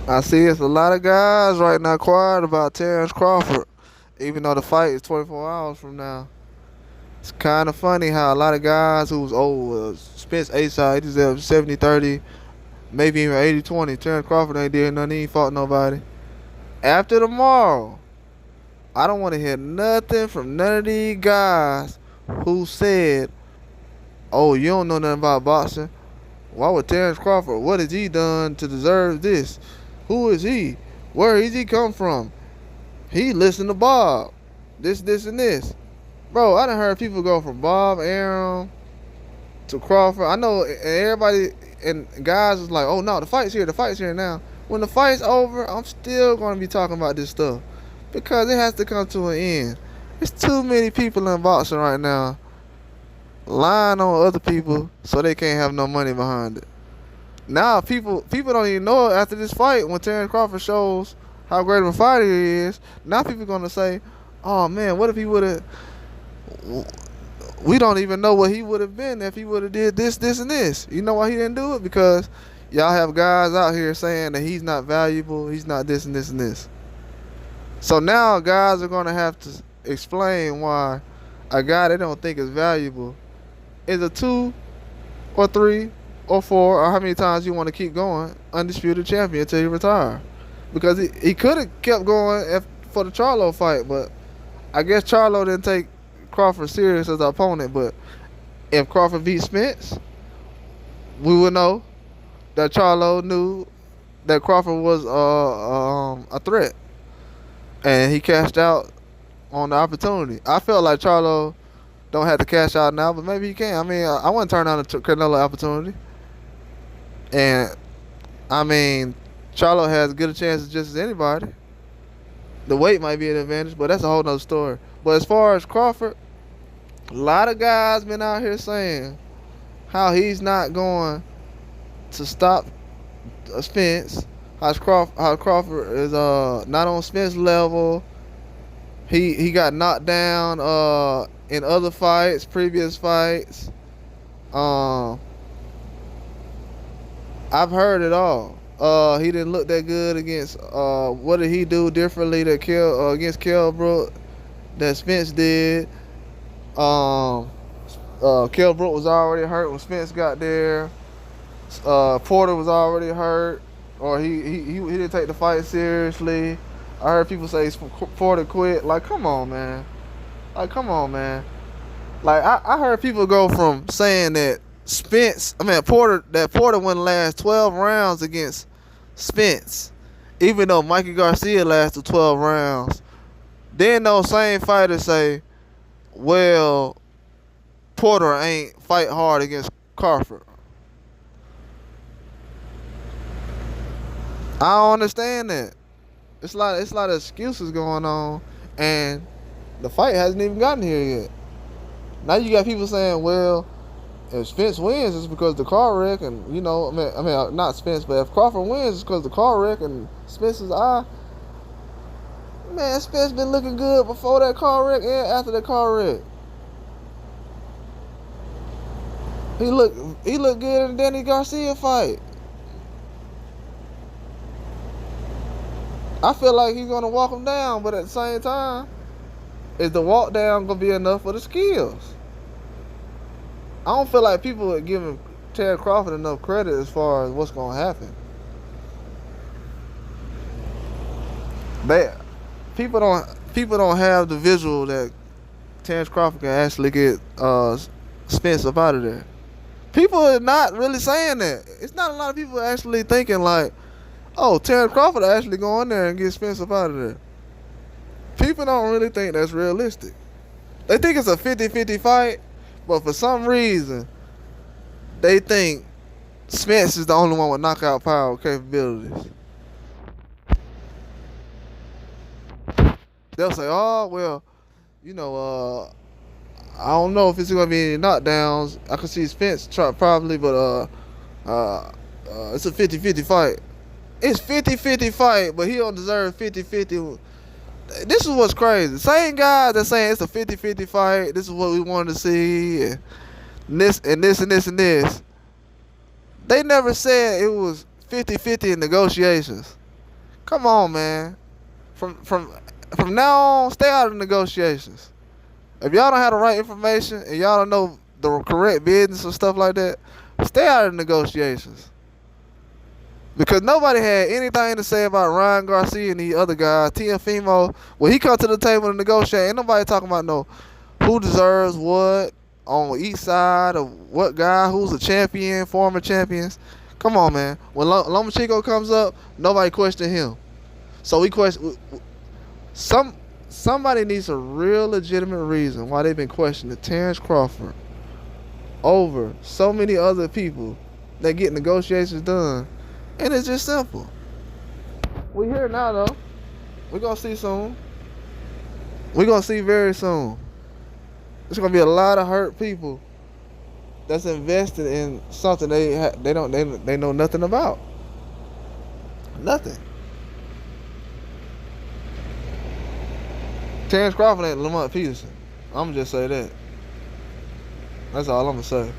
I see it's a lot of guys right now quiet about Terence Crawford, even though the fight is 24 hours from now. It's kind of funny how a lot of guys who's old, Spence A-side, he's at 70-30, maybe even 80-20. Terence Crawford ain't did nothing, he ain't fought nobody. After tomorrow, I don't want to hear nothing from none of these guys who said, oh, you don't know nothing about boxing. Why would Terence Crawford, what has he done to deserve this? Who is he? Where has he come from? He listened to Bob. This, and this. Bro, I done heard people go from Bob Arum to Crawford. I know everybody and guys is like, oh no, the fight's here now. When the fight's over, I'm still going to be talking about this stuff because it has to come to an end. There's too many people in boxing right now lying on other people so they can't have no money behind it. Now people don't even know it after this fight when Terence Crawford shows how great of a fighter he is. Now people gonna say, oh man, what if he would have, we don't even know what he would have been if he would have did this, and this. You know why he didn't do it? Because y'all have guys out here saying that he's not valuable, he's not this and this and this. So now guys are gonna have to explain why a guy they don't think is valuable is a 2 or 3 or 4 or how many times you want to keep going undisputed champion until he retire. Because he could have kept going for the Charlo fight, but I guess Charlo didn't take Crawford serious as an opponent. But if Crawford beat Spence, we would know that Charlo knew that Crawford was a threat, and he cashed out on the opportunity. I felt like Charlo don't have to cash out now, but maybe he can. I mean, I wouldn't turn down the Canelo opportunity. And, I mean, Charlo has as good a chance just as anybody. The weight might be an advantage, but that's a whole nother story. But as far as Crawford, a lot of guys been out here saying how he's not going to stop Spence, how Crawford is not on Spence level. He got knocked down in other fights, previous fights. I've heard it all. He didn't look that good against. What did he do differently that against Kell Brook that Spence did? Kell Brook was already hurt when Spence got there. Porter was already hurt, or he didn't take the fight seriously. I heard people say Porter quit. Like, come on, man. Like, I heard people go from saying that Porter wouldn't last 12 rounds against Spence, even though Mikey Garcia lasted 12 rounds. Then those same fighters say, well, Porter ain't fight hard against Crawford. I don't understand that. It's a lot of excuses going on, and the fight hasn't even gotten here yet. Now you got people saying, well, if Spence wins, it's because the car wreck, and I mean, not Spence, but if Crawford wins, it's because the car wreck and Spence's eye. Man, Spence been looking good before that car wreck and after that car wreck. He looked good in the Danny Garcia fight. I feel like he's gonna walk him down, but at the same time, is the walk down gonna be enough for the skills? I don't feel like people are giving Terence Crawford enough credit as far as what's gonna happen. People don't have the visual that Terence Crawford can actually get Spence up out of there. People are not really saying that. It's not a lot of people actually thinking like, oh, Terence Crawford actually go in there and get Spence up out of there. People don't really think that's realistic. They think it's a 50-50 fight, but for some reason, they think Spence is the only one with knockout power capabilities. They'll say, oh, well, I don't know if it's going to be any knockdowns. I can see Spence probably, but it's a 50-50 fight. It's 50-50 fight, but he don't deserve 50-50. This is what's crazy. Same guys that saying it's a 50-50 fight. This is what we wanted to see. And this and this and this and this. They never said it was 50-50 in negotiations. Come on, man. From now on, stay out of negotiations. If y'all don't have the right information and y'all don't know the correct business or stuff like that, stay out of negotiations. Because nobody had anything to say about Ryan Garcia and the other guys, Tiafimo. When he come to the table to negotiate, ain't nobody talking about no who deserves what on each side of what guy, who's a champion, former champions. Come on, man. When Lomachenko comes up, nobody question him. So we question somebody needs a real legitimate reason why they've been questioning Terence Crawford over so many other people that get negotiations done. And it's just simple. We here now though. We're gonna see soon. We're gonna see very soon. There's gonna be a lot of hurt people that's invested in something they know nothing about. Nothing. Terence Crawford ain't Lamont Peterson. I'm gonna just say that. That's all I'm gonna say.